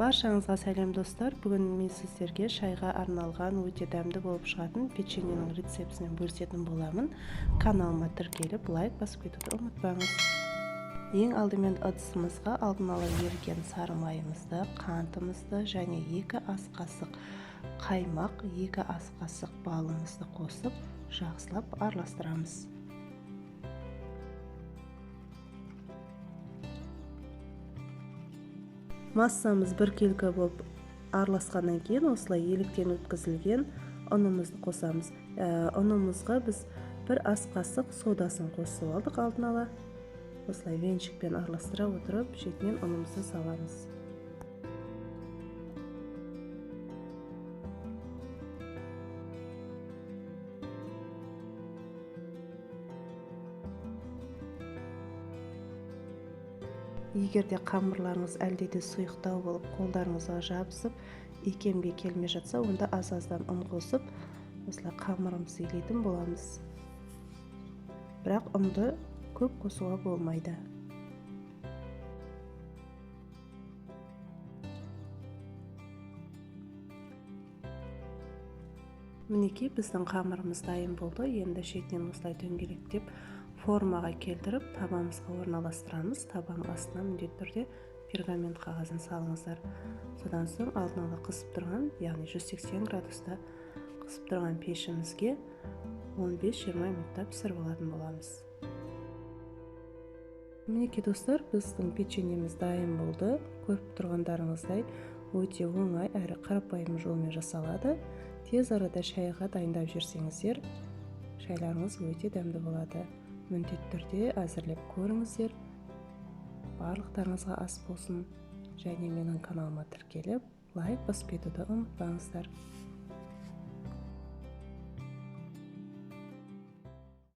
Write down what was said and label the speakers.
Speaker 1: Баршаңызға сәлем достар. Бүгін мен сіздерге шайға арналған өте дәмді болып шығатын печеньенің рецептісімен бөлісетін боламын. Каналыма тіркеліп, лайк басып кетуді ұмытпаңыз. Ең алдымен ыдысымызға алдын ала еріген сары майымызды, қантымызды және 2 ас қасық қаймақ, 2 ас қасық балымызды қосып, жақсылап араластырамыз. Массамыз бір келкі болып араласқаннан кейін осылай електен өткізілген ұнымызды қосамыз. Ұнымызға біз 1 ас қасық содасын қосып алдық алдын ала. Осылай венчикпен араластыра отырып, шетінен ұнымызды саламыз. Егерде қамырларыңыз әлдеде сұйықтау болып, қолдарыңызға жабысып, икемге келмей жатса, онда аз-аздан ұн қосып, осылай қамырымызды илейтін боламыз. Бірақ ұнды көп қосуға болмайды. Мінекей біздің қамырымыз дайын болды. Енді шетінен осылай дөңгелектеп формаға келтіріп, табамызға орналастырамыз. Табаның астына міндетті түрде пергамент қағазын салыңыздар. Содан соң алдын ала қысып тұрған, яғни 180 градуста қысып тұрған пешімізге 15-20 минутта пісіріп алатын боламыз. Мінекей достар, біздің печеньеміз дайын болды. Көріп тұрғандарыңыздай өте оңай әрі қарапайым жолмен жасалады. Тез арада шайға дайындап жүрсеңіздер, шайларыңыз өте дәмді болады. Міндетті түрде әзірлеп көріңіздер. Барлықтарыңызға ас болсын. Және менің каналыма тіркеліп, лайк басып кетуді ұмытпаңыздар.